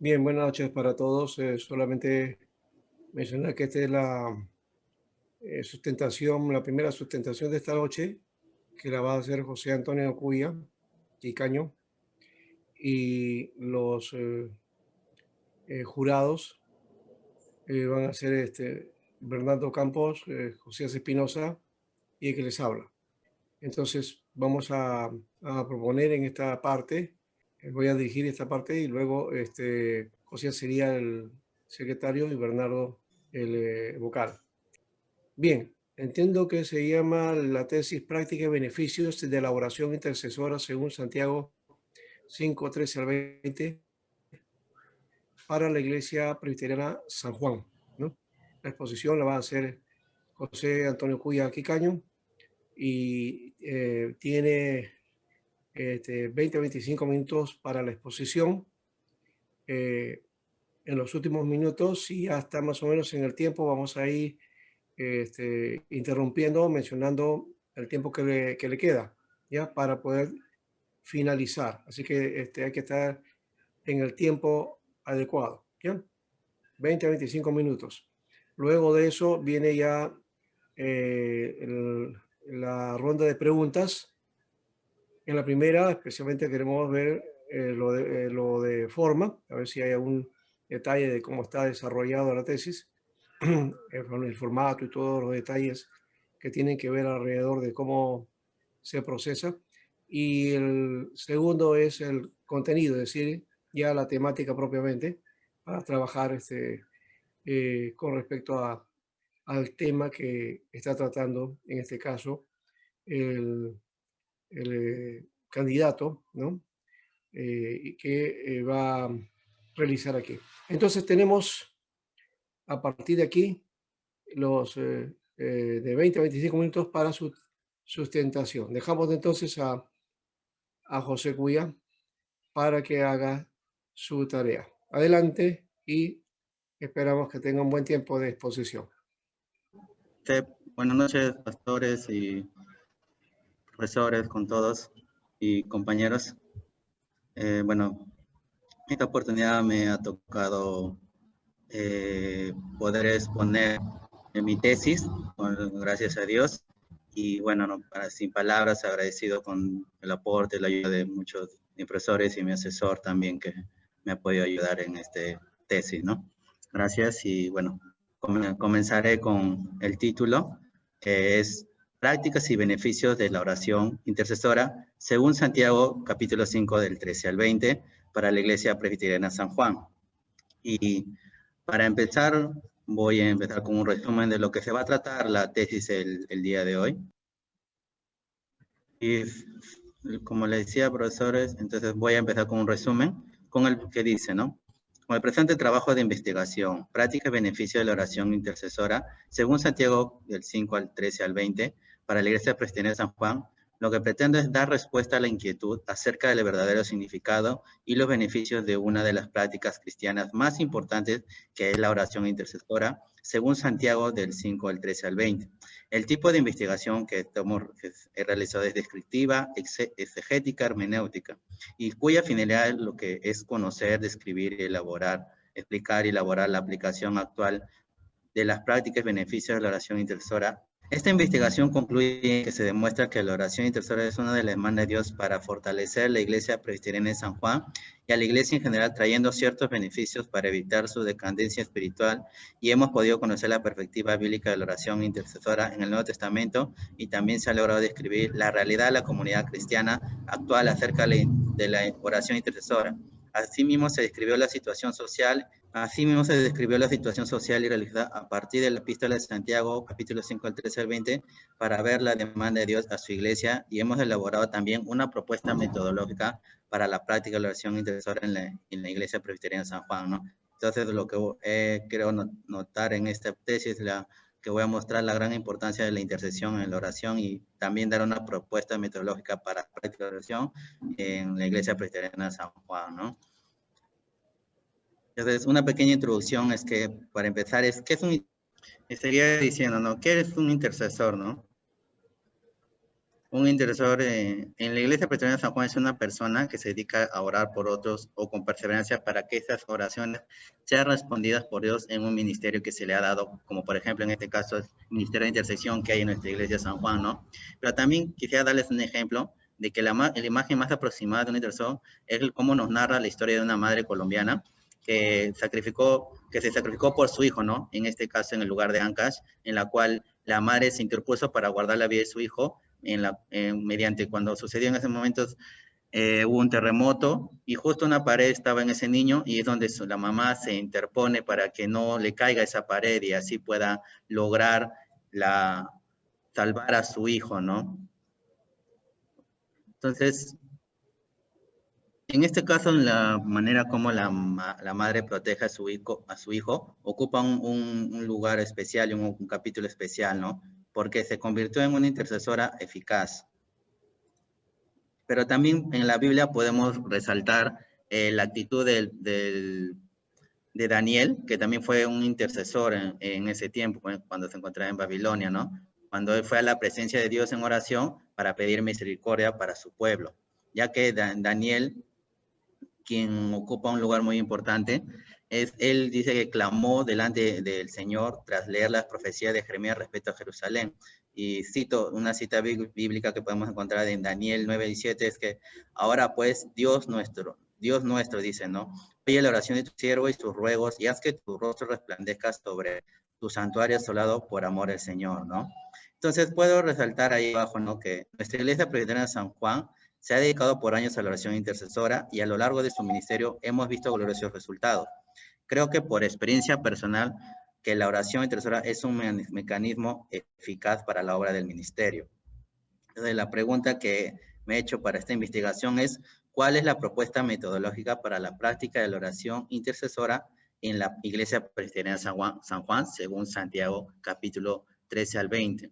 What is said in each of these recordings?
Bien, buenas noches para todos. Solamente mencionar que esta es la sustentación, la primera sustentación de esta noche, que la va a hacer José Antonio Cuya Quicaño, y los jurados van a ser Bernardo Campos, José Espinosa y el que les habla. Entonces, vamos a proponer en esta parte, voy a dirigir esta parte y luego José sería el secretario y Bernardo el vocal. Bien, entiendo que se llama la tesis Práctica y Beneficios de la Oración Intercesora según Santiago 5:13 al 20 para la Iglesia Presbiteriana San Juan, ¿no? La exposición la va a hacer José Antonio Cuya Quicaño y tiene 20 a 25 minutos para la exposición. En los últimos minutos, y ya está más o menos en el tiempo, vamos a ir interrumpiendo, mencionando el tiempo que le queda, ya para poder finalizar. Así que hay que estar en el tiempo adecuado, ¿ya? 20 a 25 minutos. Luego de eso viene ya la ronda de preguntas. En la primera, especialmente queremos ver lo de forma, a ver si hay algún detalle de cómo está desarrollada la tesis, el formato y todos los detalles que tienen que ver alrededor de cómo se procesa. Y el segundo es el contenido, es decir, ya la temática propiamente, para trabajar con respecto al tema que está tratando, en este caso, el candidato, ¿no? Y que va a realizar aquí. Entonces tenemos a partir de aquí los de 20 a 25 minutos para su sustentación. Dejamos entonces a José Cuya para que haga su tarea. Adelante y esperamos que tenga un buen tiempo de exposición. Sí, buenas noches, pastores y profesores con todos y compañeros. Bueno, esta oportunidad me ha tocado poder exponer mi tesis, gracias a Dios. Y bueno, no, sin palabras, agradecido con el aporte, la ayuda de muchos profesores y mi asesor también que me ha podido ayudar en este tesis, ¿no? Gracias y bueno, comenzaré con el título, que es Prácticas y beneficios de la oración intercesora, según Santiago, capítulo 5, del 13 al 20, para la Iglesia Presbiteriana San Juan. Y para empezar, voy a empezar con un resumen de lo que se va a tratar la tesis el día de hoy. Y como les decía, profesores, entonces voy a empezar con un resumen, con el que dice, ¿no? Con el presente trabajo de investigación, práctica y beneficio de la oración intercesora, según Santiago del 5 al 13 al 20, para la Iglesia Presbiteriana de San Juan, lo que pretendo es dar respuesta a la inquietud acerca del verdadero significado y los beneficios de una de las prácticas cristianas más importantes, que es la oración intercesora, según Santiago del 5 al 13 al 20. El tipo de investigación que he realizado es descriptiva, exegética, hermenéutica, y cuya finalidad es lo que es conocer, describir y elaborar, explicar y elaborar la aplicación actual de las prácticas y beneficios de la oración intercesora. Esta investigación concluye en que se demuestra que la oración intercesora es una de las demandas de Dios para fortalecer la Iglesia Presbiteriana de San Juan y a la Iglesia en general, trayendo ciertos beneficios para evitar su decadencia espiritual, y hemos podido conocer la perspectiva bíblica de la oración intercesora en el Nuevo Testamento, y también se ha logrado describir la realidad de la comunidad cristiana actual acerca de la oración intercesora. Asimismo se describió la situación social y realizada a partir de la epístola de Santiago, capítulo 5 al 13 al 20, para ver la demanda de Dios a su iglesia, y hemos elaborado también una propuesta metodológica para la práctica de la oración intercesora en la Iglesia Presbiteriana de San Juan, ¿no? Entonces, lo que quiero notar en esta tesis es que voy a mostrar la gran importancia de la intercesión en la oración y también dar una propuesta metodológica para la práctica de la oración en la Iglesia Presbiteriana de San Juan, ¿no? Entonces, una pequeña introducción es que, para empezar, ¿qué es estaría diciendo, ¿no? ¿Qué es un intercesor, no? Un intercesor en la iglesia presbiteriana de San Juan es una persona que se dedica a orar por otros o con perseverancia para que esas oraciones sean respondidas por Dios en un ministerio que se le ha dado, como por ejemplo en este caso el ministerio de intercesión que hay en nuestra iglesia de San Juan, ¿no? Pero también quisiera darles un ejemplo de que la imagen más aproximada de un intercesor es cómo nos narra la historia de una madre colombiana que se sacrificó por su hijo, ¿no? En este caso en el lugar de Ancash, en la cual la madre se interpuso para guardar la vida de su hijo mediante cuando sucedió en esos momentos hubo un terremoto y justo una pared estaba en ese niño y es donde la mamá se interpone para que no le caiga esa pared y así pueda lograr salvar a su hijo, ¿no? Entonces, en este caso, la manera como la madre protege a su hijo ocupa un lugar especial y un capítulo especial, ¿no? Porque se convirtió en una intercesora eficaz. Pero también en la Biblia podemos resaltar la actitud de Daniel, que también fue un intercesor en ese tiempo, cuando se encontraba en Babilonia, ¿no? Cuando él fue a la presencia de Dios en oración para pedir misericordia para su pueblo, ya que Daniel, quien ocupa un lugar muy importante, él dice que clamó delante del Señor tras leer las profecías de Jeremías respecto a Jerusalén. Y cito una cita bíblica que podemos encontrar en Daniel 9:17, es que ahora pues Dios nuestro, dice, ¿no? Oye la oración de tu siervo y sus ruegos y haz que tu rostro resplandezca sobre tu santuario asolado por amor al Señor, ¿no? Entonces puedo resaltar ahí abajo, ¿no? Que nuestra iglesia presbiteriana de San Juan se ha dedicado por años a la oración intercesora y a lo largo de su ministerio hemos visto gloriosos resultados. Creo que por experiencia personal que la oración intercesora es un mecanismo eficaz para la obra del ministerio. Entonces, la pregunta que me he hecho para esta investigación es, ¿cuál es la propuesta metodológica para la práctica de la oración intercesora en la Iglesia Presbiteriana San Juan, según Santiago, capítulo 13 al 20?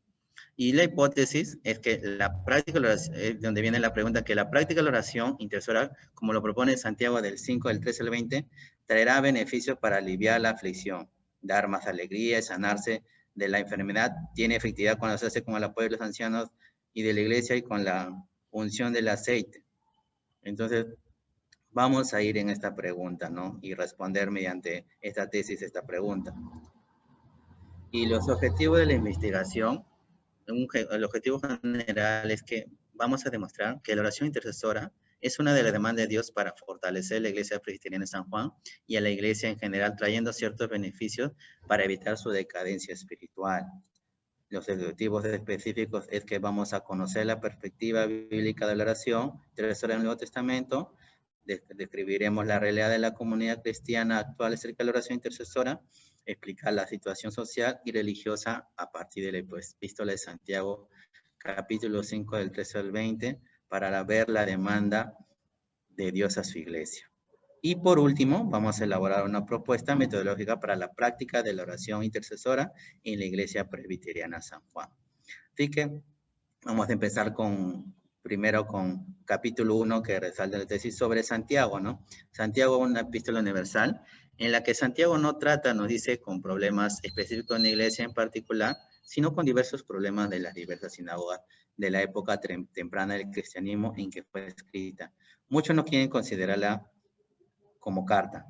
Y la hipótesis es que la práctica de la oración, donde viene la pregunta, que la práctica de la oración intercesora, como lo propone Santiago del 5, del 13 al 20, traerá beneficios para aliviar la aflicción, dar más alegría y sanarse de la enfermedad. Tiene efectividad cuando se hace con el apoyo de los ancianos y de la iglesia y con la unción del aceite. Entonces, vamos a ir en esta pregunta, ¿no? Y responder mediante esta tesis, esta pregunta. Y los objetivos de la investigación, el objetivo general es que vamos a demostrar que la oración intercesora es una de las demandas de Dios para fortalecer la Iglesia Presbiteriana de San Juan y a la Iglesia en general, trayendo ciertos beneficios para evitar su decadencia espiritual. Los objetivos específicos es que vamos a conocer la perspectiva bíblica de la oración intercesora en el Nuevo Testamento, describiremos la realidad de la comunidad cristiana actual acerca de la oración intercesora, explicar la situación social y religiosa a partir de la epístola de Santiago, capítulo 5 del 13 al 20, para ver la demanda de Dios a su iglesia. Y por último, vamos a elaborar una propuesta metodológica para la práctica de la oración intercesora en la Iglesia Presbiteriana San Juan. Así que vamos a empezar primero con capítulo 1 que resalta la tesis sobre Santiago, ¿no? Santiago es una epístola universal en la que Santiago no trata, nos dice, con problemas específicos de la iglesia en particular, sino con diversos problemas de las diversas sinagogas de la época temprana del cristianismo en que fue escrita. Muchos no quieren considerarla como carta,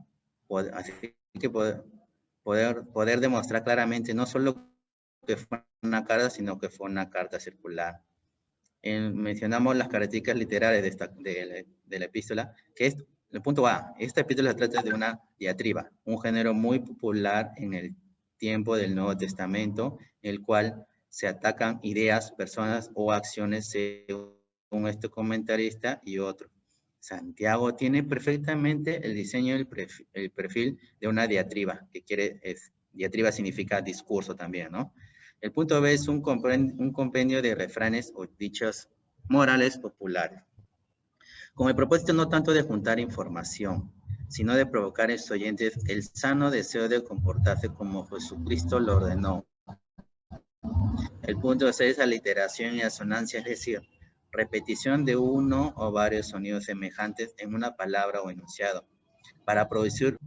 así que poder demostrar claramente no solo que fue una carta, sino que fue una carta circular. Mencionamos las características literarias de la epístola, que es el punto A. Esta epístola trata de una diatriba, un género muy popular en el tiempo del Nuevo Testamento, en el cual se atacan ideas, personas o acciones según este comentarista y otro. Santiago tiene perfectamente el diseño, el perfil de una diatriba, diatriba significa discurso también, ¿no? El punto B es un compendio de refranes o dichos morales populares, con el propósito no tanto de juntar información, sino de provocar en sus oyentes el sano deseo de comportarse como Jesucristo lo ordenó. El punto C es aliteración y asonancia, es decir, repetición de uno o varios sonidos semejantes en una palabra o enunciado, para producir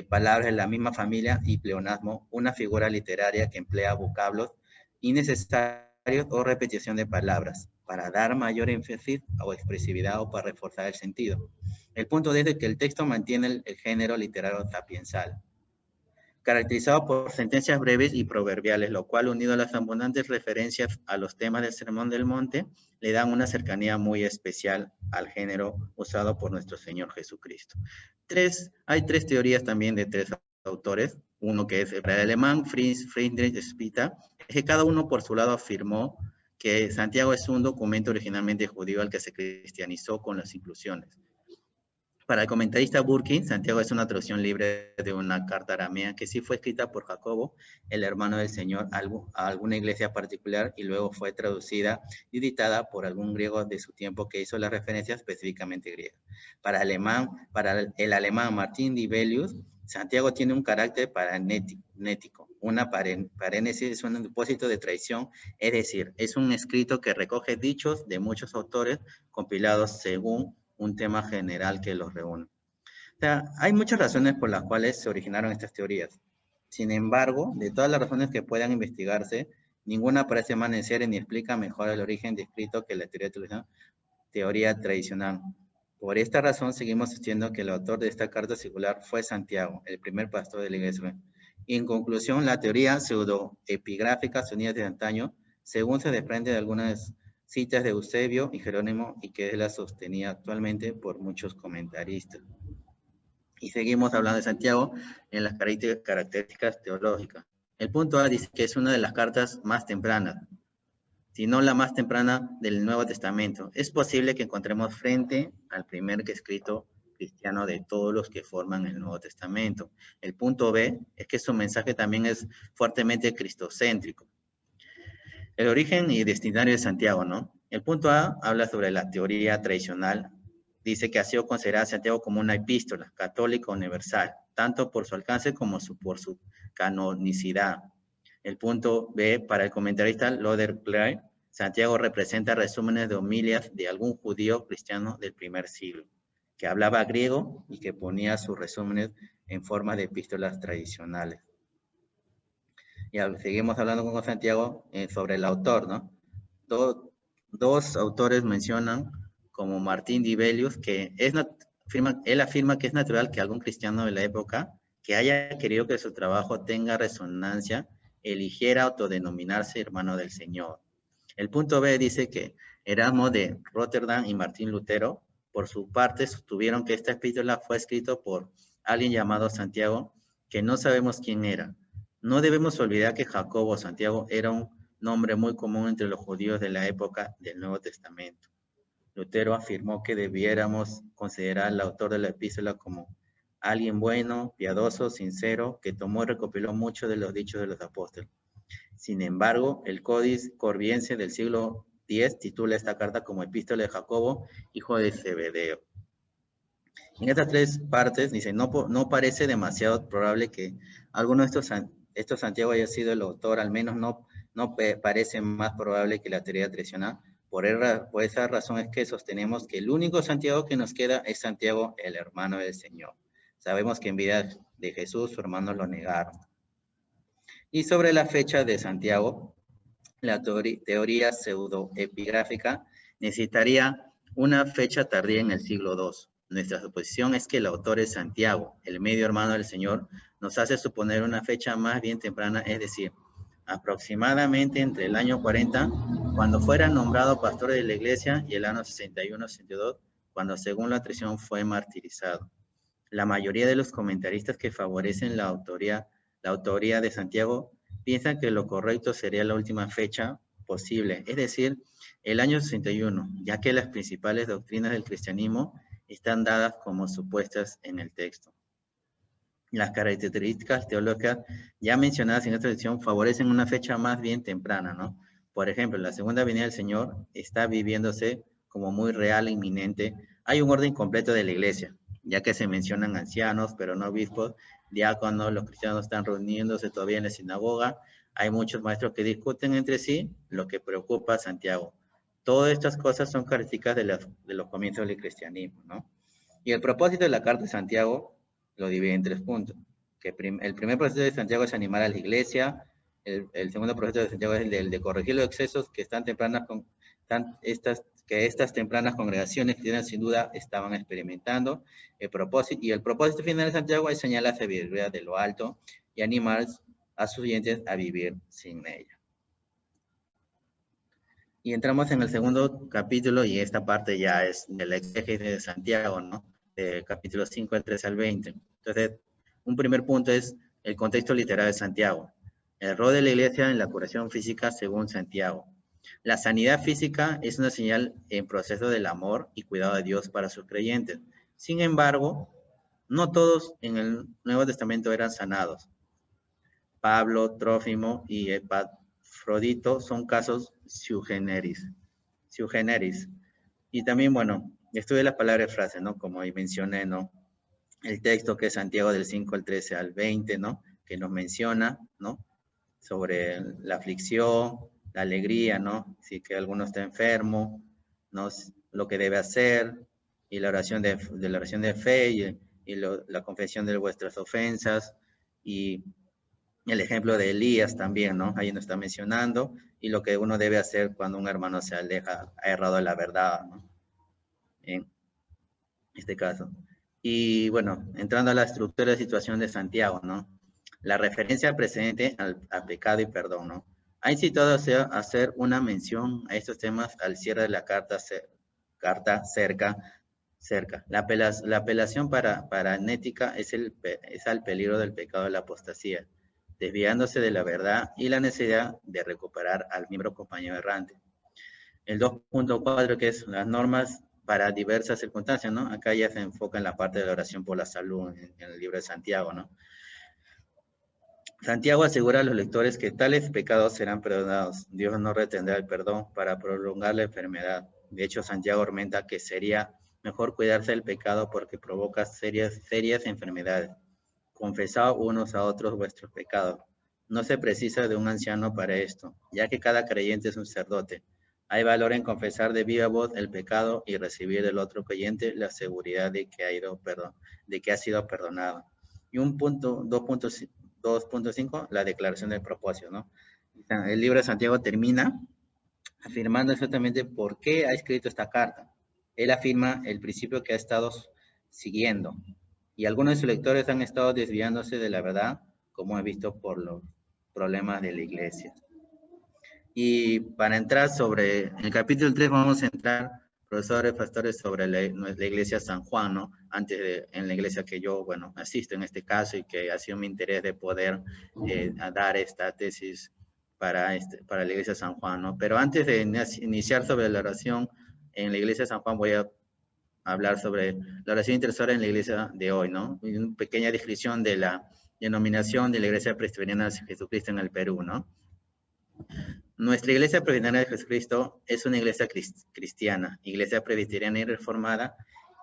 palabras de la misma familia y pleonasmo, una figura literaria que emplea vocablos innecesarios o repetición de palabras. para dar mayor énfasis o expresividad o para reforzar el sentido. El punto es que el texto mantiene el género literario sapiensal, caracterizado por sentencias breves y proverbiales, lo cual, unido a las abundantes referencias a los temas del Sermón del Monte, le dan una cercanía muy especial al género usado por nuestro Señor Jesucristo. Hay tres teorías también de tres autores, uno que es el alemán, Friedrich Spita, que cada uno por su lado afirmó que Santiago es un documento originalmente judío al que se cristianizó con las inclusiones. Para el comentarista Burkin, Santiago es una traducción libre de una carta aramea que sí fue escrita por Jacobo, el hermano del Señor, a alguna iglesia particular y luego fue traducida y editada por algún griego de su tiempo que hizo la referencia específicamente griega. Para el alemán Martín Dibelius, Santiago tiene un carácter paranético. Una parénesis es un depósito de tradición, es decir, es un escrito que recoge dichos de muchos autores compilados según un tema general que los reúne. O sea, hay muchas razones por las cuales se originaron estas teorías. Sin embargo, de todas las razones que puedan investigarse, ninguna parece más necesaria ni explica mejor el origen descrito que la teoría tradicional. Por esta razón, seguimos diciendo que el autor de esta carta circular fue Santiago, el primer pastor de la iglesia. En conclusión, la teoría pseudoepigráfica unida de antaño, según se desprende de algunas citas de Eusebio y Jerónimo, y que es la sostenida actualmente por muchos comentaristas. Y seguimos hablando de Santiago en las características teológicas. El punto A dice que es una de las cartas más tempranas, si no la más temprana del Nuevo Testamento. Es posible que encontremos frente al primer escrito cristiano de todos los que forman el Nuevo Testamento. El punto B es que su mensaje también es fuertemente cristocéntrico. El origen y destinario de Santiago, ¿no? El punto A habla sobre la teoría tradicional. Dice que ha sido considerada Santiago como una epístola católica universal, tanto por su alcance como por su canonicidad. El punto B, para el comentarista Loder Clay, Santiago representa resúmenes de homilias de algún judío cristiano del primer siglo, que hablaba griego y que ponía sus resúmenes en forma de epístolas tradicionales. Y seguimos hablando con Santiago sobre el autor, ¿no? Dos autores mencionan, como Martín Dibelius, que él afirma que es natural que algún cristiano de la época que haya querido que su trabajo tenga resonancia, eligiera autodenominarse hermano del Señor. El punto B dice que Erasmo de Rotterdam y Martín Lutero, por su parte, sostuvieron que esta epístola fue escrita por alguien llamado Santiago, que no sabemos quién era. No debemos olvidar que Jacobo Santiago era un nombre muy común entre los judíos de la época del Nuevo Testamento. Lutero afirmó que debiéramos considerar al autor de la epístola como alguien bueno, piadoso, sincero, que tomó y recopiló muchos de los dichos de los apóstoles. Sin embargo, el Códice Corbiense del siglo X titula esta carta como Epístola de Jacobo, hijo de Zebedeo. En estas tres partes, dice, no parece demasiado probable que alguno de estos Santiago haya sido el autor, al menos no parece más probable que la teoría tradicional. Por esa razón es que sostenemos que el único Santiago que nos queda es Santiago, el hermano del Señor. Sabemos que en vida de Jesús, sus hermanos lo negaron. Y sobre la fecha de Santiago, la teoría pseudoepigráfica necesitaría una fecha tardía en el siglo II. Nuestra suposición es que el autor es Santiago, el medio hermano del Señor, nos hace suponer una fecha más bien temprana, es decir, aproximadamente entre el año 40, cuando fuera nombrado pastor de la iglesia, y el año 61-62, cuando según la tradición fue martirizado. La mayoría de los comentaristas que favorecen la autoría de Santiago piensan que lo correcto sería la última fecha posible, es decir, el año 61, ya que las principales doctrinas del cristianismo están dadas como supuestas en el texto. Las características teológicas ya mencionadas en esta sección favorecen una fecha más bien temprana, ¿no? Por ejemplo, la segunda venida del Señor está viviéndose como muy real e inminente. Hay un orden completo de la iglesia, ya que se mencionan ancianos, pero no obispos, diáconos, los cristianos están reuniéndose todavía en la sinagoga, hay muchos maestros que discuten entre sí, lo que preocupa a Santiago. Todas estas cosas son características de los comienzos del cristianismo, ¿no? Y el propósito de la carta de Santiago lo divide en 3 puntos. El primer propósito de Santiago es animar a la iglesia, el segundo propósito de Santiago es el de corregir los excesos que tan temprano que estas tempranas congregaciones cristianas sin duda estaban experimentando el propósito final de Santiago es señalar la sabiduría de lo alto y animar a sus oyentes a vivir sin ella. Y entramos en el segundo capítulo, y esta parte ya es del exégesis de Santiago, ¿no? De capítulo 5 al 13 al 20. Entonces, un primer punto es el contexto literal de Santiago. El rol de la iglesia en la curación física según Santiago. La sanidad física es una señal en proceso del amor y cuidado de Dios para sus creyentes. Sin embargo, no todos en el Nuevo Testamento eran sanados. Pablo, Trófimo y Epafrodito son casos sui generis. Y también, bueno, estudié las palabras y frases, ¿no? Como ahí mencioné, ¿no? El texto que es Santiago del 5 al 13 al 20, ¿no? Que nos menciona, ¿no? Sobre la aflicción, la alegría, ¿no? Si que alguno está enfermo, ¿no? Lo que debe hacer, y la oración de la oración de fe, y la confesión de vuestras ofensas, y el ejemplo de Elías también, ¿no? Ahí nos está mencionando, y lo que uno debe hacer cuando un hermano se aleja, ha errado de la verdad, ¿no? En este caso. Y bueno, entrando a la estructura de situación de Santiago, ¿no? La referencia precedente al pecado y perdón, ¿no? Ha incitado a hacer una mención a estos temas al cierre de la carta cerca. La apelación paranética es al peligro del pecado de la apostasía, desviándose de la verdad y la necesidad de recuperar al miembro compañero errante. El 2.4, que es las normas para diversas circunstancias, ¿no? Acá ya se enfoca en la parte de la oración por la salud en el libro de Santiago, ¿no? Santiago asegura a los lectores que tales pecados serán perdonados. Dios no retendrá el perdón para prolongar la enfermedad. De hecho, Santiago argumenta que sería mejor cuidarse del pecado porque provoca serias enfermedades. Confesad unos a otros vuestros pecados. No se precisa de un anciano para esto, ya que cada creyente es un sacerdote. Hay valor en confesar de viva voz el pecado y recibir del otro creyente la seguridad de que ha sido perdonado. Y un punto, 2.5, la declaración del propósito, ¿no? El libro de Santiago termina afirmando exactamente por qué ha escrito esta carta. Él afirma el principio que ha estado siguiendo, y algunos de sus lectores han estado desviándose de la verdad, como he visto por los problemas de la iglesia. Y para entrar sobre el capítulo 3 vamos a entrar, profesores, pastores, sobre la iglesia San Juan, ¿no? En la iglesia que yo, bueno, asisto en este caso, y que ha sido mi interés de poder dar esta tesis para la iglesia San Juan, ¿no? Pero antes de iniciar sobre la oración en la iglesia San Juan, voy a hablar sobre la oración intercesora en la iglesia de hoy, ¿no? Una pequeña descripción de la denominación de la iglesia presbiteriana de Jesucristo en el Perú, ¿no? Nuestra iglesia presbiteriana de Jesucristo es una iglesia cristiana, iglesia presbiteriana y reformada,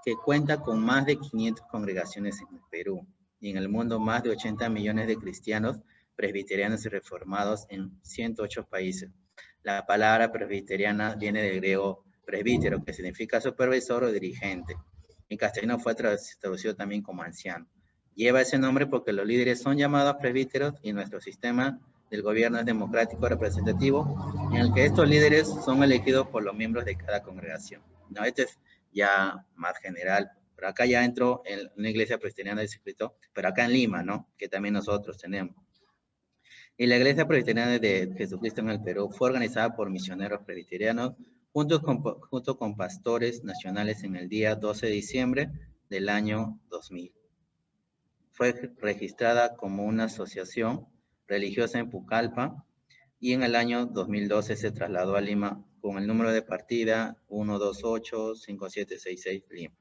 que cuenta con más de 500 congregaciones en el Perú, y en el mundo más de 80 millones de cristianos presbiterianos y reformados en 108 países. La palabra presbiteriana viene del griego presbítero, que significa supervisor o dirigente. En castellano fue traducido también como anciano. Lleva ese nombre porque los líderes son llamados presbíteros, y nuestro sistema del gobierno es democrático representativo, en el que estos líderes son elegidos por los miembros de cada congregación. No, este es ya más general, pero acá ya entro en una iglesia presbiteriana de Jesucristo, pero acá en Lima, ¿no? Que también nosotros tenemos. Y la iglesia presbiteriana de Jesucristo en el Perú fue organizada por misioneros presbiterianos junto con pastores nacionales en el día 12 de diciembre del año 2000. Fue registrada como una asociación religiosa en Pucallpa, y en el año 2012 se trasladó a Lima con el número de partida 1285766 Lima.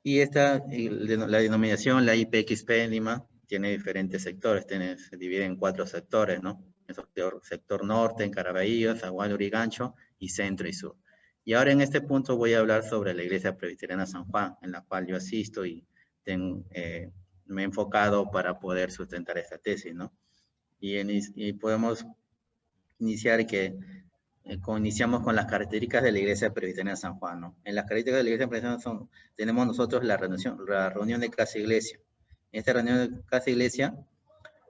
Y la denominación, la IPXP en Lima, tiene diferentes sectores, se divide en 4 sectores, ¿no? El sector norte, en Caraballo, Zagual, Urigancho, y centro y sur. Y ahora en este punto voy a hablar sobre la iglesia presbiteriana San Juan, en la cual yo asisto y me he enfocado para poder sustentar esta tesis, ¿no? Y podemos iniciar iniciamos con las características de la iglesia presbiteriana San Juan, ¿no? En las características de la iglesia presbiteriana tenemos nosotros la reunión de casa iglesia. En esta reunión de casa iglesia,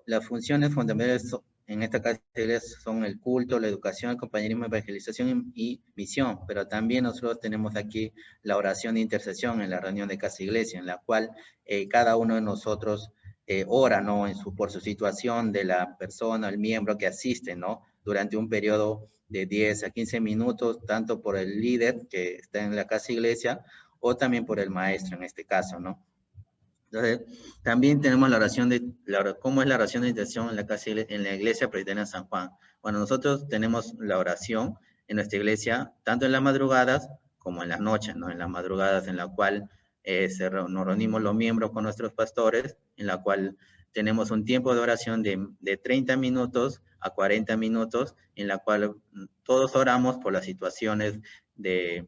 las funciones fundamentales en esta casa de iglesia son el culto, la educación, el compañerismo, evangelización y misión, pero también nosotros tenemos aquí la oración de intercesión en la reunión de casa iglesia, en la cual cada uno de nosotros ora, ¿no? Por su situación de la persona, el miembro que asiste, ¿no? Durante un periodo de 10 a 15 minutos, tanto por el líder que está en la casa iglesia o también por el maestro en este caso, ¿no? Entonces, también tenemos la oración ¿cómo es la oración de intercesión en la iglesia presbiteriana San Juan? Bueno, nosotros tenemos la oración en nuestra iglesia, tanto en las madrugadas como en las noches, ¿no? En las madrugadas en la cual nos reunimos los miembros con nuestros pastores, en la cual tenemos un tiempo de oración de 30 minutos a 40 minutos, en la cual todos oramos por las situaciones de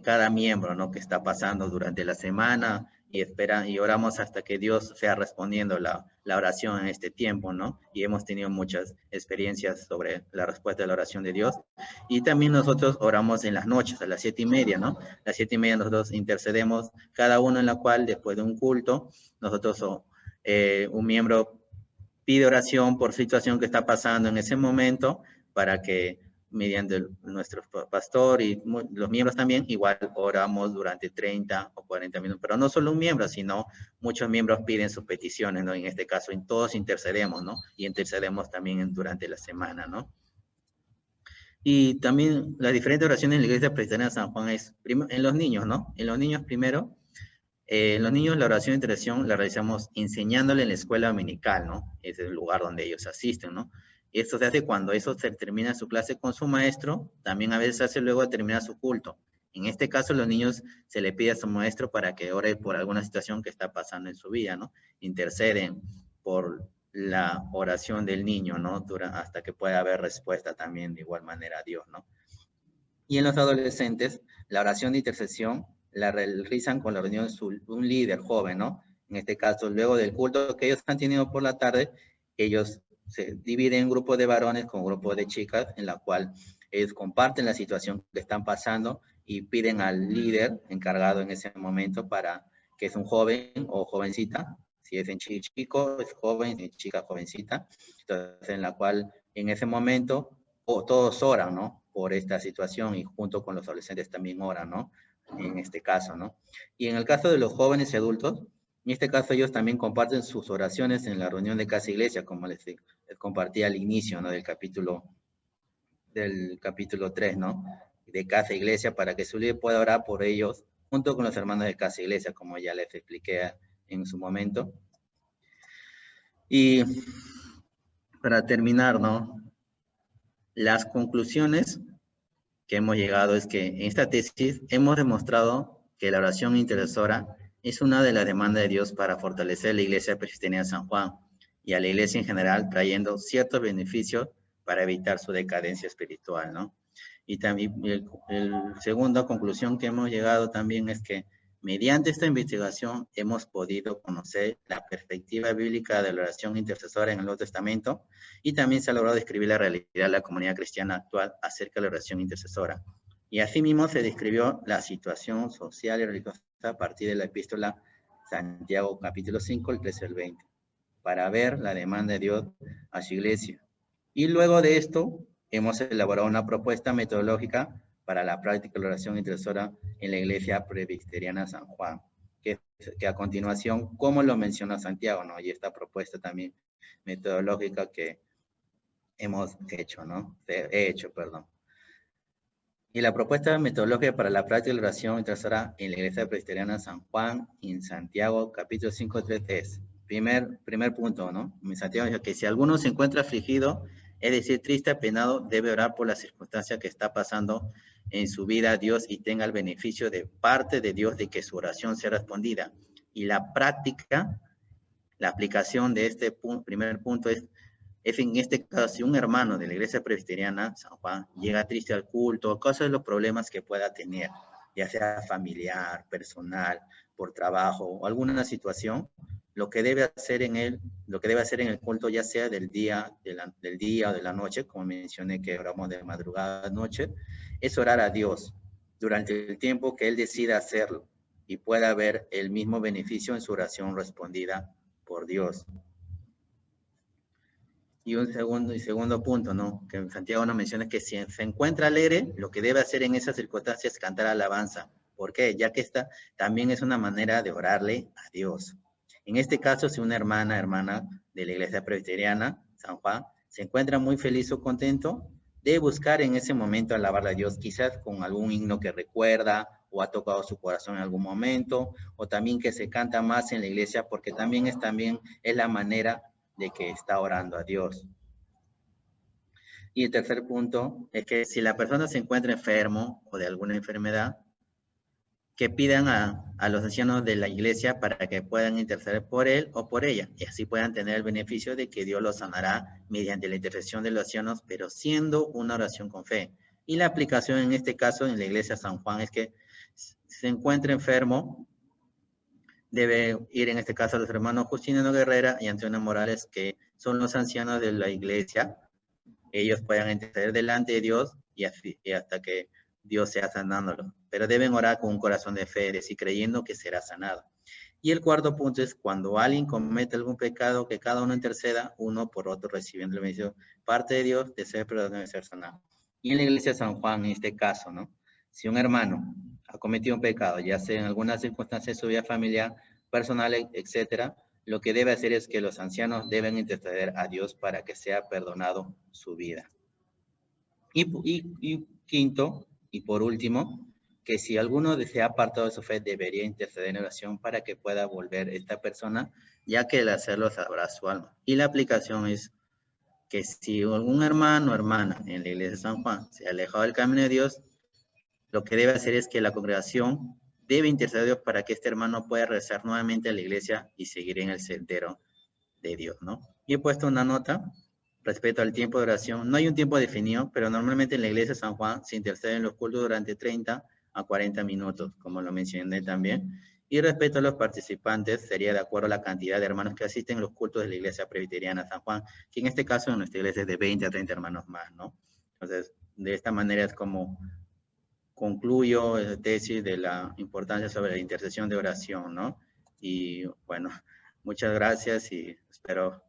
cada miembro, ¿no? Que está pasando durante la semana y oramos hasta que Dios sea respondiendo la oración en este tiempo, ¿no? Y hemos tenido muchas experiencias sobre la respuesta de la oración de Dios. Y también nosotros oramos en las noches, a las 7:30, ¿no? A las 7:30 nosotros intercedemos, cada uno en la cual, después de un culto, nosotros, un miembro pide oración por situación que está pasando en ese momento para que mediante nuestro pastor y los miembros también, igual oramos durante 30 o 40 minutos, pero no solo un miembro, sino muchos miembros piden sus peticiones, ¿no? En este caso, todos intercedemos, ¿no? Y intercedemos también durante la semana, ¿no? Y también las diferentes oraciones en la iglesia presbiteriana de San Juan es, en los niños, ¿no? En los niños primero, en los niños la oración de intercesión la realizamos enseñándole en la escuela dominical, ¿no? Es el lugar donde ellos asisten, ¿no? Y esto se hace cuando eso se termina su clase con su maestro, también a veces se hace luego de terminar su culto. En este caso, los niños se le pide a su maestro para que ore por alguna situación que está pasando en su vida, ¿no? Interceden por la oración del niño, ¿no? Hasta que pueda haber respuesta también de igual manera a Dios, ¿no? Y en los adolescentes, la oración de intercesión la realizan con la reunión de un líder joven, ¿no? En este caso, luego del culto que ellos han tenido por la tarde, ellos se dividen en grupos de varones con grupos de chicas, en la cual ellos comparten la situación que están pasando y piden al líder encargado en ese momento para que es un joven o jovencita, si es en chico, es joven, en chica, jovencita, entonces en la cual en ese momento todos oran, ¿no? Por esta situación y junto con los adolescentes también oran, ¿no? En este caso, ¿no? Y en el caso de los jóvenes y adultos, en este caso ellos también comparten sus oraciones en la reunión de casa iglesia, como les compartí al inicio, ¿no? Del capítulo 3, ¿no? De casa iglesia, para que su líder pueda orar por ellos, junto con los hermanos de casa iglesia, como ya les expliqué en su momento. Y para terminar, ¿no? Las conclusiones que hemos llegado es que en esta tesis hemos demostrado que la oración intercesora es una de las demandas de Dios para fortalecer la Iglesia Presbiteriana de San Juan y a la Iglesia en general, trayendo ciertos beneficios para evitar su decadencia espiritual, ¿no? Y también la segunda conclusión que hemos llegado también es que mediante esta investigación hemos podido conocer la perspectiva bíblica de la oración intercesora en el Nuevo Testamento y también se ha logrado describir la realidad de la comunidad cristiana actual acerca de la oración intercesora. Y asimismo se describió la situación social y religiosa a partir de la epístola Santiago capítulo 5, el 13 al 20, para ver la demanda de Dios a su iglesia. Y luego de esto hemos elaborado una propuesta metodológica para la práctica de la oración intercesora en la Iglesia Presbiteriana San Juan, que a continuación, como lo menciona Santiago, ¿no? Y esta propuesta también metodológica que hemos hecho, ¿no? He hecho, perdón. Y la propuesta metodológica para la práctica de la oración intercesora en la Iglesia Presbiteriana San Juan, en Santiago, capítulo 5, 3, es, primer punto, ¿no? En Santiago dice que si alguno se encuentra afligido, es decir, triste, apenado, debe orar por la circunstancia que está pasando en su vida a Dios y tenga el beneficio de parte de Dios de que su oración sea respondida. Y la práctica, la aplicación de este primer punto es en este caso, si un hermano de la iglesia presbiteriana, San Juan, llega triste al culto, a causa de los problemas que pueda tener, ya sea familiar, personal, por trabajo o alguna situación, lo que debe hacer en el culto, ya sea del día o de la noche, como mencioné que oramos de madrugada a noche, es orar a Dios durante el tiempo que él decida hacerlo y pueda ver el mismo beneficio en su oración respondida por Dios. Y un segundo punto, ¿no? Que Santiago nos menciona que si se encuentra alegre, lo que debe hacer en esas circunstancias es cantar alabanza. ¿Por qué? Ya que esta también es una manera de orarle a Dios. En este caso, si una hermana de la iglesia presbiteriana, San Juan, se encuentra muy feliz o contento, debe buscar en ese momento alabarle a Dios, quizás con algún himno que recuerda o ha tocado su corazón en algún momento, o también que se canta más en la iglesia, porque también es la manera de que está orando a Dios. Y el tercer punto es que si la persona se encuentra enfermo o de alguna enfermedad, que pidan a los ancianos de la iglesia para que puedan interceder por él o por ella, y así puedan tener el beneficio de que Dios los sanará mediante la intercesión de los ancianos, pero siendo una oración con fe. Y la aplicación en este caso en la iglesia San Juan es que si se encuentra enfermo, debe ir en este caso a los hermanos Justiniano Guerrera y Antonio Morales, que son los ancianos de la iglesia. Ellos puedan interceder delante de Dios y hasta que Dios sea sanándolo. Pero deben orar con un corazón de fe, es decir, creyendo que será sanado. Y el cuarto punto es cuando alguien comete algún pecado, que cada uno interceda uno por otro, recibiendo el beneficio parte de Dios de ser perdonado y ser sanado. Y en la iglesia de San Juan, en este caso, ¿no? Si un hermano ha cometido un pecado, ya sea en alguna circunstancia de su vida familiar, personal, etcétera, lo que debe hacer es que los ancianos deben interceder a Dios para que sea perdonado su vida. Y quinto, y por último, que si alguno se ha apartado de su fe, debería interceder en oración para que pueda volver esta persona, ya que el hacerlo sabrá su alma. Y la aplicación es que si algún hermano o hermana en la iglesia de San Juan se ha alejado del camino de Dios, lo que debe hacer es que la congregación debe interceder a Dios para que este hermano pueda regresar nuevamente a la iglesia y seguir en el sendero de Dios, ¿no? Y he puesto una nota respecto al tiempo de oración. No hay un tiempo definido, pero normalmente en la iglesia de San Juan se intercede en los cultos durante 30 a 40 minutos, como lo mencioné también. Y respecto a los participantes, sería de acuerdo a la cantidad de hermanos que asisten a los cultos de la iglesia presbiteriana San Juan, que en este caso en nuestra iglesia es de 20 a 30 hermanos más, ¿no? Entonces, de esta manera es como concluyo la tesis de la importancia sobre la intercesión de oración, ¿no? Y bueno, muchas gracias y espero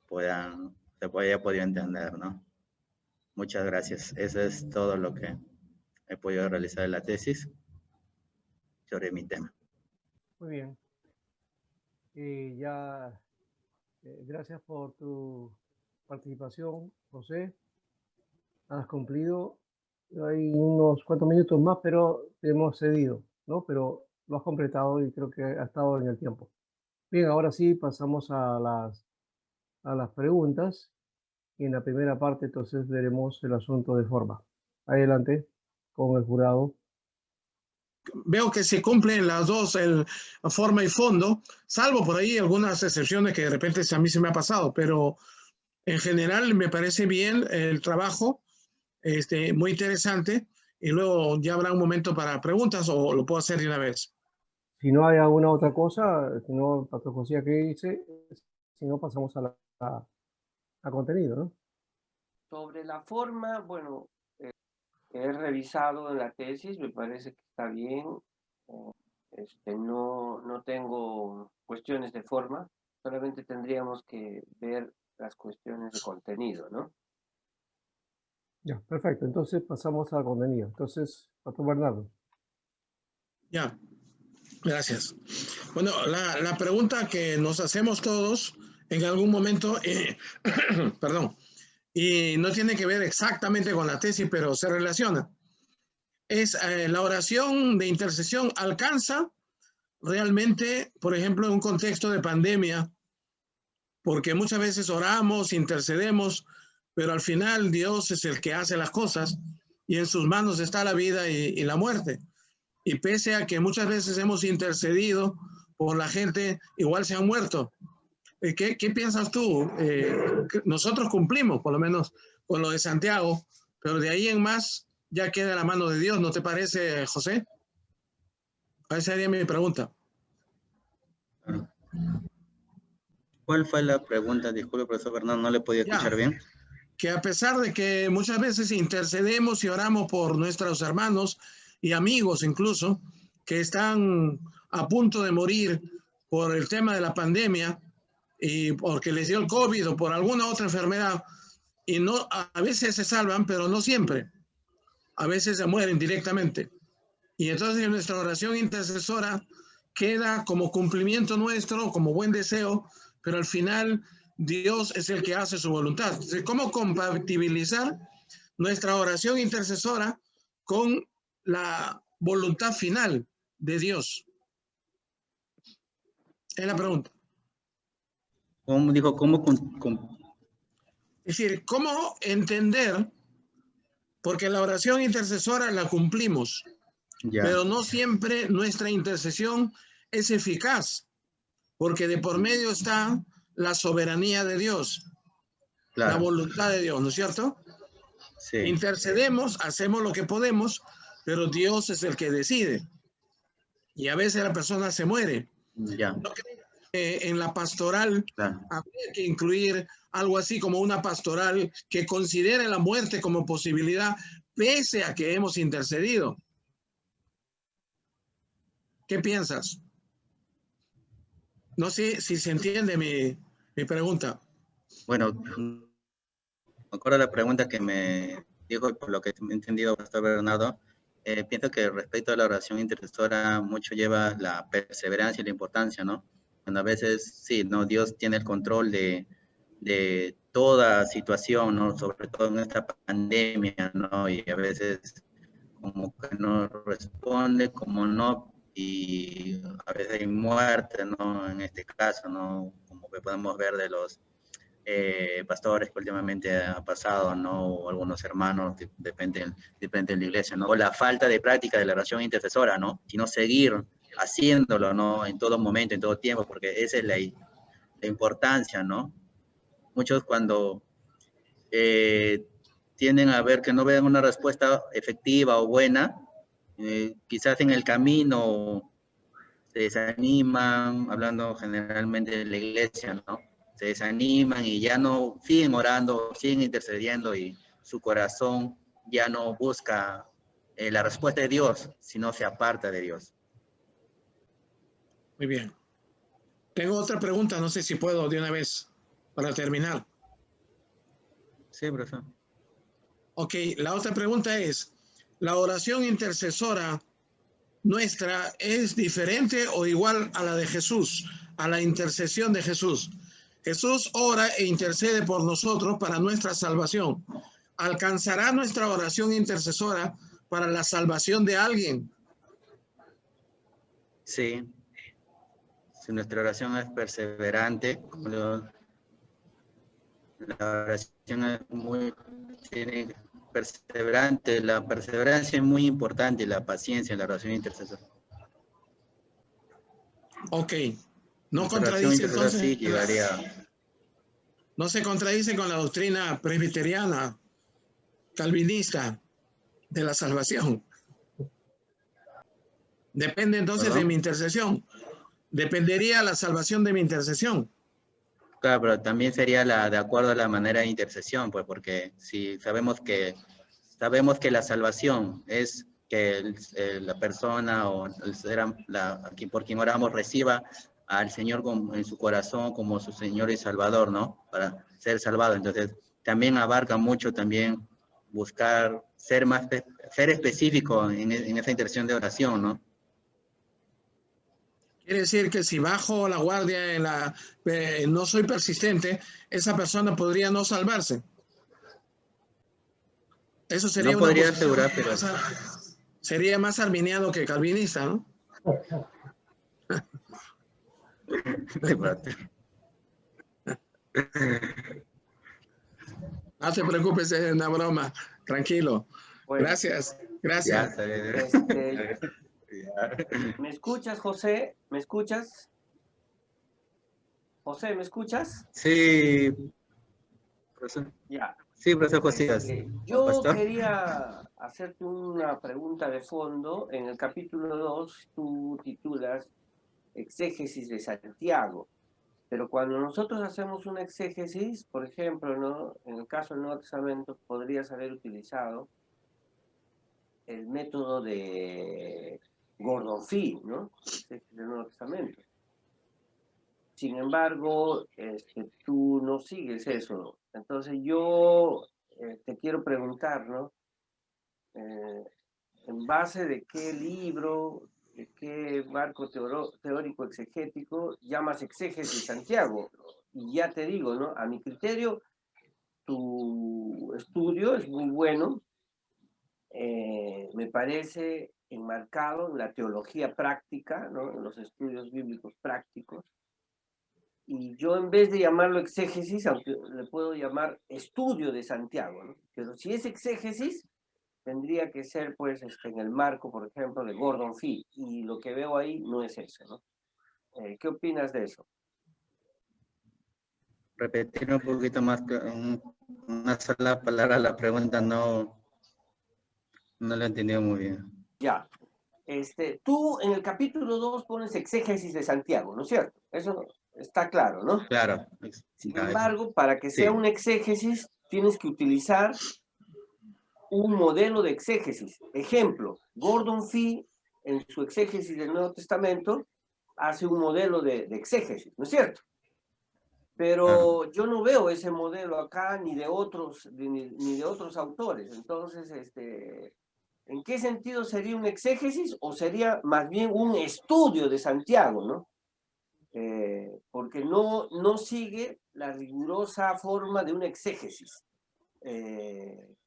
se haya podido entender, ¿no? Muchas gracias. Eso es todo lo que he podido realizar en la tesis sobre mi tema. Muy bien. Gracias por tu participación, José. Has cumplido. Hay unos cuantos minutos más, pero te hemos cedido, ¿no? Pero lo has completado y creo que ha estado en el tiempo. Bien, ahora sí pasamos a las preguntas. Y en la primera parte, entonces, veremos el asunto de forma. Adelante con el jurado. Veo que se cumplen las dos, forma y fondo, salvo por ahí algunas excepciones que de repente a mí se me ha pasado, pero en general me parece bien el trabajo, muy interesante, y luego ya habrá un momento para preguntas o lo puedo hacer de una vez. Si no hay alguna otra cosa, si no, Pastor José, ¿qué dice? Si no, pasamos a contenido, ¿no? Sobre la forma, bueno, he revisado la tesis, me parece que está bien. No tengo cuestiones de forma, solamente tendríamos que ver las cuestiones de contenido, ¿no? Ya, perfecto. Entonces pasamos al contenido. Entonces, Pastor Bernardo. Ya, gracias. Bueno, la pregunta que nos hacemos todos en algún momento, perdón, y no tiene que ver exactamente con la tesis, pero se relaciona. Es la oración de intercesión alcanza realmente, por ejemplo, en un contexto de pandemia, porque muchas veces oramos, intercedemos, pero al final Dios es el que hace las cosas y en sus manos está la vida y la muerte. Y pese a que muchas veces hemos intercedido por la gente, igual se han muerto. ¿Qué piensas tú? Nosotros cumplimos, por lo menos, con lo de Santiago, pero de ahí en más ya queda la mano de Dios, ¿no te parece, José? Esa sería mi pregunta. ¿Cuál fue la pregunta? Disculpe, profesor Bernardo, no le podía escuchar bien. Que a pesar de que muchas veces intercedemos y oramos por nuestros hermanos y amigos incluso, que están a punto de morir por el tema de la pandemia, y porque les dio el COVID o por alguna otra enfermedad, y no, a veces se salvan, pero no siempre. A veces se mueren directamente. Y entonces nuestra oración intercesora queda como cumplimiento nuestro, como buen deseo, pero al final Dios es el que hace su voluntad. Entonces, ¿cómo compatibilizar nuestra oración intercesora con la voluntad final de Dios? Es la pregunta. ¿Cómo dijo? Es decir, ¿cómo entender? Porque la oración intercesora la cumplimos, Ya, pero no siempre nuestra intercesión es eficaz, porque de por medio está la soberanía de Dios, la claro, voluntad de Dios, ¿no es cierto? sí, Intercedemos, hacemos lo que podemos, pero Dios es el que decide. Y a veces la persona se muere. ya, ¿No creo que en la pastoral claro. habría que incluir algo así como una pastoral que considere la muerte como posibilidad, pese a que hemos intercedido? ¿Qué piensas? No sé si se entiende mi pregunta. Bueno, me acuerdo la pregunta que me dijo, por lo que he entendido, Pastor Bernardo. Pienso que respecto a la oración intercesora, mucho lleva la perseverancia y la importancia, ¿no? Cuando a veces, sí, ¿no? Dios tiene el control de toda situación, ¿no? Sobre todo en esta pandemia, ¿no? Y a veces como que no responde, como no, y a veces hay muerte, ¿no? En este caso, ¿no? Como que podemos ver de los pastores que últimamente ha pasado, ¿no? O algunos hermanos, depende de la iglesia, ¿no? O la falta de práctica de la oración intercesora, ¿no? Sino seguir haciéndolo, ¿no? En todo momento, en todo tiempo, porque esa es la importancia, ¿no? Muchos cuando tienden a ver que no ven una respuesta efectiva o buena, quizás en el camino se desaniman, hablando generalmente de la iglesia, ¿no? Se desaniman y ya no siguen orando, siguen intercediendo y su corazón ya no busca la respuesta de Dios, sino se aparta de Dios. Muy bien. Tengo otra pregunta, no sé si puedo de una vez para terminar. Sí, profesor. Ok, la otra pregunta es, ¿la oración intercesora nuestra es diferente o igual a la de Jesús, a la intercesión de Jesús? Jesús ora e intercede por nosotros para nuestra salvación. ¿Alcanzará nuestra oración intercesora para la salvación de alguien? Sí, si nuestra oración es perseverante, la oración es muy perseverante, la perseverancia es muy importante, la paciencia en la oración intercesora. Ok, no Nuestra oración contradice intercesora sí entonces, llegaría. no se contradice con la doctrina presbiteriana, calvinista de la salvación. Depende entonces de mi ¿Perdón? intercesión. Dependería la salvación de mi intercesión. Claro, pero también sería de acuerdo a la manera de intercesión, pues, porque si sabemos que la salvación es que la persona o el ser, por quien oramos reciba al Señor en su corazón como su Señor y Salvador, ¿no? Para ser salvado. Entonces, también abarca mucho también buscar ser específico en esa intercesión de oración, ¿no? Quiere decir que si bajo la guardia no soy persistente, esa persona podría no salvarse. Eso sería No una podría posición asegurar, pero sería más arminiano que calvinista, ¿no? No te preocupes, es una broma. Tranquilo. Bueno, Gracias. ya, Gracias. está bien. ¿Me escuchas, José? ¿Me escuchas? José, ¿me escuchas? Sí, profesor. Ya. Sí, profesor Josías. Yo ¿Pastor? quería hacerte una pregunta de fondo. En el capítulo 2 tú titulas Exégesis de Santiago. Pero cuando nosotros hacemos una exégesis, por ejemplo, ¿no? En el caso del Nuevo Testamento, podrías haber utilizado el método de Gordon Fee, ¿no? Exégesis del Nuevo Testamento. sin embargo, tú no sigues eso. Entonces yo te quiero preguntar, ¿no? ¿En base de qué libro, de qué marco teórico exegético llamas exégesis Santiago? Y ya te digo, ¿no? A mi criterio, tu estudio es muy bueno. Me parece enmarcado en la teología práctica, ¿no? En los estudios bíblicos prácticos. Y yo, en vez de llamarlo exégesis, aunque le puedo llamar estudio de Santiago, ¿no? Pero si es exégesis, tendría que ser, pues, en el marco, por ejemplo, de Gordon Fee, y lo que veo ahí no es eso, ¿no? ¿Qué opinas de eso? Repetir un poquito más, una sola palabra la pregunta, no lo he entendido muy bien. Ya. Tú en el capítulo 2 pones exégesis de Santiago, ¿no es cierto? Eso está claro, ¿no? Claro. Sin embargo, para que sea Sí. un exégesis, tienes que utilizar un modelo de exégesis. Ejemplo, Gordon Fee, en su exégesis del Nuevo Testamento, hace un modelo de exégesis, ¿no es cierto? Pero yo no veo ese modelo acá ni de otros autores. Entonces, ¿en qué sentido sería un exégesis o sería más bien un estudio de Santiago, ¿no? Porque no sigue la rigurosa forma de un exégesis,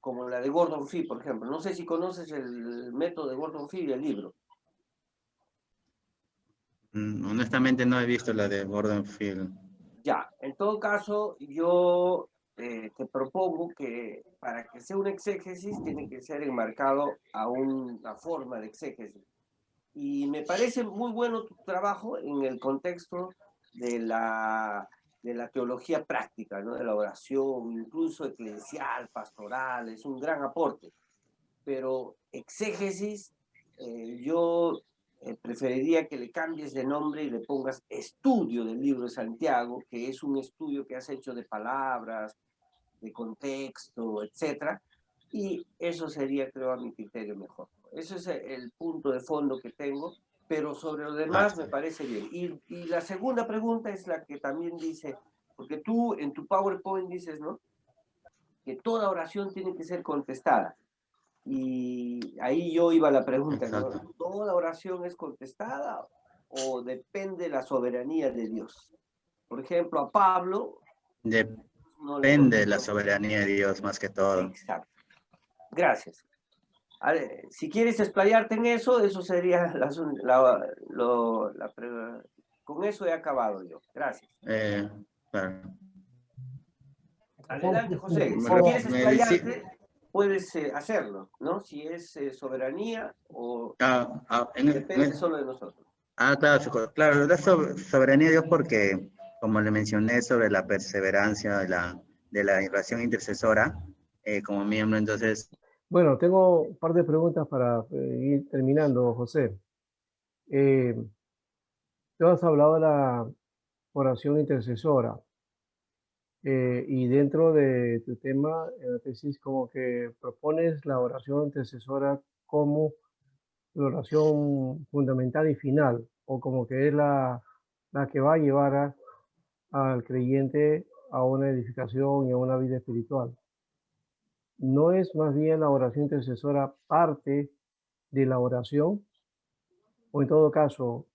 como la de Gordon Fee, por ejemplo. No sé si conoces el método de Gordon Fee y el libro. Honestamente no he visto la de Gordon Field. Ya, en todo caso, yo te propongo que para que sea un exégesis tiene que ser enmarcado a una forma de exégesis. Y me parece muy bueno tu trabajo en el contexto de la teología práctica, ¿no? De la oración, incluso eclesial, pastoral, es un gran aporte. Pero exégesis, yo preferiría que le cambies de nombre y le pongas estudio del libro de Santiago, que es un estudio que has hecho de palabras, de contexto, etcétera, y eso sería, creo, a mi criterio mejor. Ese es el punto de fondo que tengo, pero sobre lo demás me parece bien. Y la segunda pregunta es la que también dice, porque tú en tu PowerPoint dices, ¿no? Que toda oración tiene que ser contestada. Y ahí yo iba a la pregunta, ¿no? ¿Toda oración es contestada o depende de la soberanía de Dios? Por ejemplo, a Pablo... Depende de la soberanía de Dios más que todo. Exacto. Gracias. A ver, si quieres explayarte en eso, eso sería con eso he acabado yo. Gracias. Claro. Adelante, José. Si quieres explayarte, puedes hacerlo, ¿no? Si es soberanía o depende solo de nosotros. Claro, la soberanía de Dios porque, como le mencioné sobre la perseverancia de la oración intercesora, como miembro, entonces... Bueno, tengo un par de preguntas para ir terminando, José. Tú has hablado de la oración intercesora y dentro de tu tema, en la tesis, como que propones la oración intercesora como la oración fundamental y final, o como que es la que va a llevar al creyente a una edificación y a una vida espiritual. ¿No es más bien la oración intercesora parte de la oración? O en todo caso,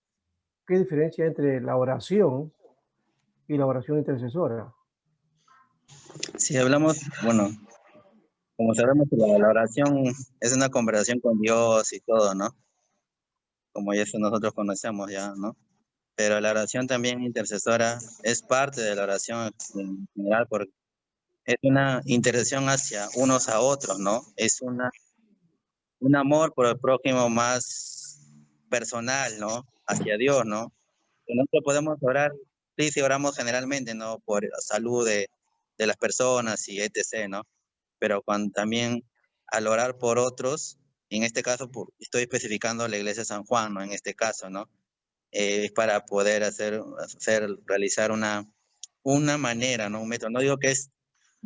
¿qué diferencia entre la oración y la oración intercesora? Si hablamos, bueno, como sabemos, la oración es una conversación con Dios y todo, ¿no? Como ya eso nosotros conocemos ya, ¿no? Pero la oración también intercesora es parte de la oración en general porque es una intercesión hacia unos a otros, ¿no? Es un amor por el prójimo más personal, ¿no? Hacia Dios, ¿no? Que nosotros podemos orar, sí, oramos generalmente, ¿no? Por la salud de las personas y etc., ¿no? Pero cuando también al orar por otros, en este caso estoy especificando la iglesia de San Juan, ¿no? En este caso, ¿no? Es para poder realizar una manera, ¿no? Un método. No digo que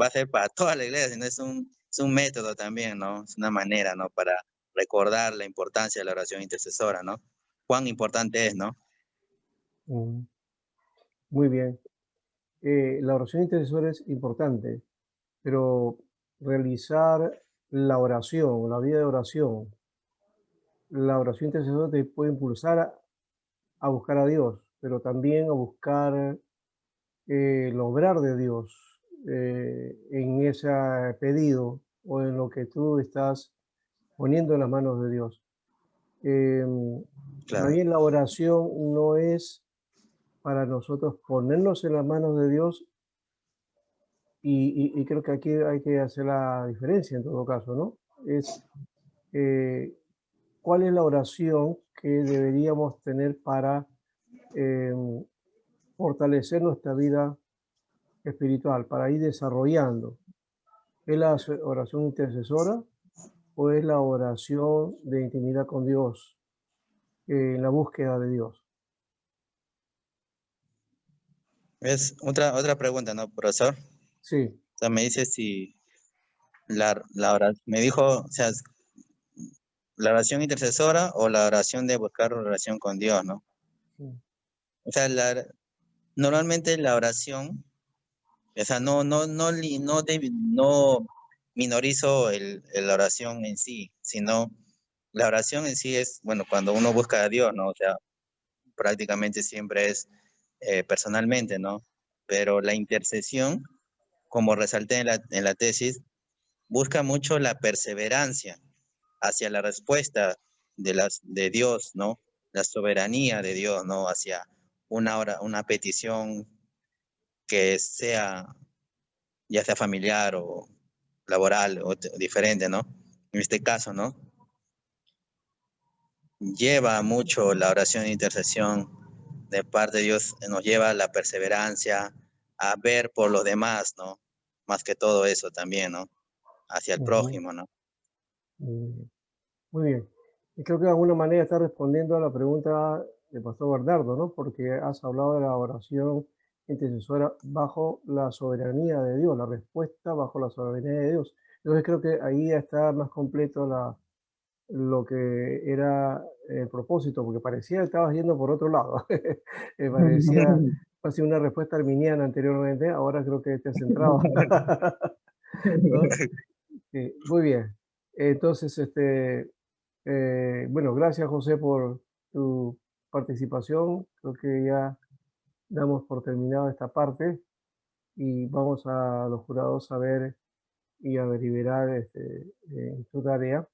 va a ser para toda la iglesia, sino es un método también, ¿no? Es una manera, ¿no? Para recordar la importancia de la oración intercesora, ¿no? Cuán importante es, ¿no? Muy bien. La oración intercesora es importante, pero realizar la vida de oración, la oración intercesora te puede impulsar a buscar a Dios, pero también a buscar el obrar de Dios en ese pedido o en lo que tú estás poniendo en las manos de Dios. Claro. También la oración no es para nosotros ponernos en las manos de Dios y creo que aquí hay que hacer la diferencia en todo caso, ¿no? Es cuál es la oración que deberíamos tener para fortalecer nuestra vida espiritual, para ir desarrollando. ¿Es la oración intercesora o es la oración de intimidad con Dios, en la búsqueda de Dios? Es otra pregunta, ¿no, profesor? Sí, O sea, me dice si me dijo, o sea, la oración intercesora o la oración de buscar relación con Dios, ¿no? sí. O sea, normalmente la oración, o sea, no minorizo la oración en sí, sino la oración en sí es, bueno, cuando uno busca a Dios, ¿no? O sea, prácticamente siempre es personalmente, ¿no? Pero la intercesión, como resalté en la tesis, busca mucho la perseverancia hacia la respuesta de Dios, ¿no? La soberanía de Dios, ¿no? Hacia una petición que sea, ya sea familiar o laboral o diferente, ¿no? En este caso, ¿no? Lleva mucho la oración de intercesión de parte de Dios, nos lleva a la perseverancia, a ver por los demás, ¿no? Más que todo eso también, ¿no? Hacia el Ujú. prójimo, ¿no? Muy bien. Muy bien. Y creo que de alguna manera está respondiendo a la pregunta del pastor Bernardo, ¿no? Porque has hablado de la oración intercesora bajo la soberanía de Dios, la respuesta bajo la soberanía de Dios. Entonces creo que ahí está más completo lo que era el propósito, porque parecía que estabas yendo por otro lado. Parecía casi una respuesta arminiana anteriormente, ahora creo que te has centrado. ¿No? Sí, muy bien. Entonces, bueno, gracias José por tu participación. Creo que ya damos por terminado esta parte y vamos a los jurados a ver y a deliberar en tu tarea.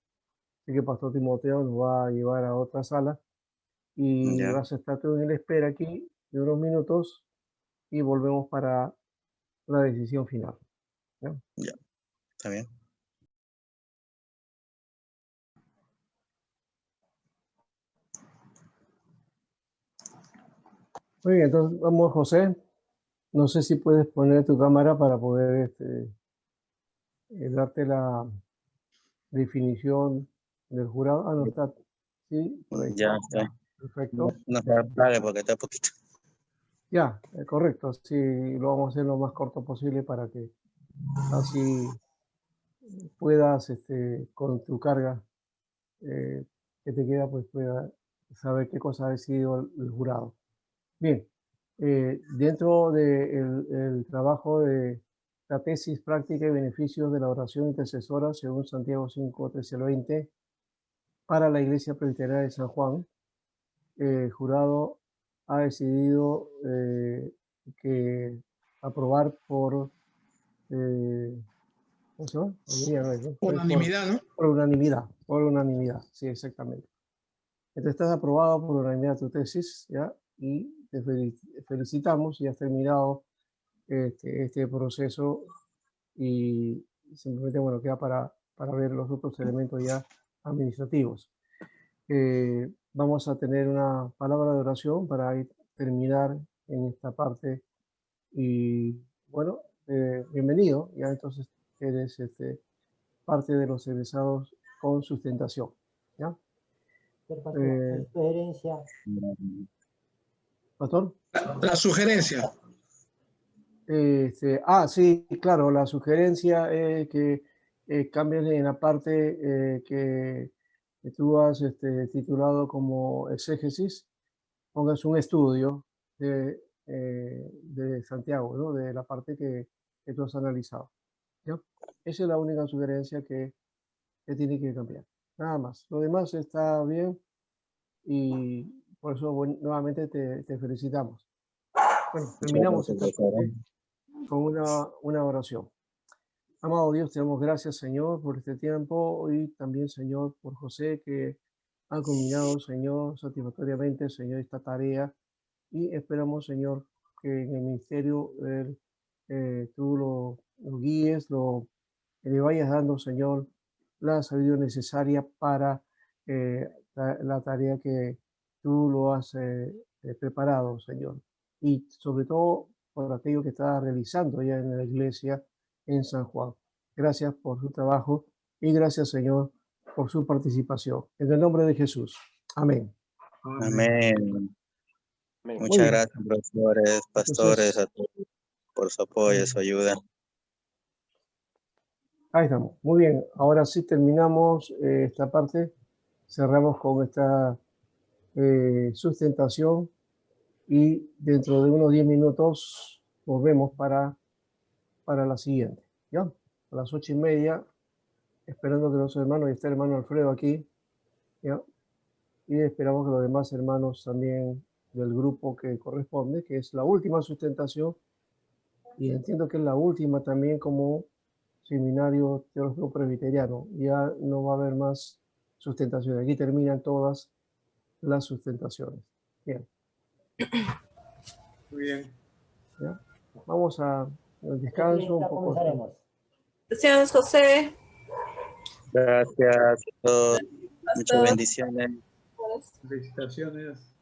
Así que Pastor Timoteo nos va a llevar a otra sala y Ya, vas a estar tú en la espera aquí de unos minutos y volvemos para la decisión final. ¿Ya? ya, está bien. Muy bien, entonces vamos José. No sé si puedes poner tu cámara para poder darte la definición del jurado. Ah, no está. Sí, por ahí Ya está. está. No, Perfecto. no se apague porque está poquito. Ya, correcto. Sí, lo vamos a hacer lo más corto posible para que así puedas, con tu carga que te queda, pues pueda saber qué cosa ha decidido el jurado. Bien, dentro del trabajo de la tesis práctica y beneficios de la oración intercesora, según Santiago 5, 13 al 20, para la Iglesia Presbiteriana de San Juan, el jurado ha decidido que aprobar ¿cómo se llama? Mayoría no es, ¿no? Es Unanimidad, ¿no? por unanimidad, sí, exactamente. Entonces estás aprobado por unanimidad tu tesis, ¿ya? Y te felicitamos y has terminado este proceso y simplemente, bueno, queda para ver los otros elementos ya administrativos. Vamos a tener una palabra de oración para terminar en esta parte y bueno, bienvenido, ya entonces eres parte de los egresados con sustentación, ¿ya? Eh, Sugerencia. Pastor. La sugerencia. Sí, claro, la sugerencia es que cambies en la parte que tú has titulado como exégesis, pongas un estudio de Santiago, ¿no? De la parte que tú has analizado. ¿Ya? Esa es la única sugerencia que tiene que cambiar. Nada más. Lo demás está bien y por eso nuevamente te felicitamos. Bueno, terminamos esta parte con una oración. Amado Dios, te damos gracias, Señor, por este tiempo y también, Señor, por José, que ha culminado, Señor, satisfactoriamente, Señor, esta tarea. Y esperamos, Señor, que en el ministerio tú lo guíes, le vayas dando, Señor, la sabiduría necesaria para la tarea que tú lo has preparado, Señor. Y sobre todo por aquello que está realizando ya en la iglesia en San Juan. Gracias por su trabajo y gracias, Señor, por su participación. En el nombre de Jesús. Amén. Amén. Amén. Muchas gracias, profesores, pastores, Entonces, a todos por su apoyo, su ayuda. ahí estamos. Muy bien. Ahora sí terminamos esta parte. Cerramos con esta sustentación y dentro de unos 10 minutos volvemos para la siguiente. ¿Ya? A las 8:30, esperando que los hermanos, y está el hermano Alfredo aquí, ¿ya? Y esperamos que los demás hermanos también del grupo que corresponde, que es la última sustentación, y entiendo que es la última también como seminario teológico presbiteriano. Ya no va a haber más sustentaciones. Aquí terminan todas las sustentaciones. Bien. Muy bien. ¿Ya? Vamos al descanso un poco. Gracias, José. Gracias a todos. Muchas Hasta- bendiciones. Felicitaciones.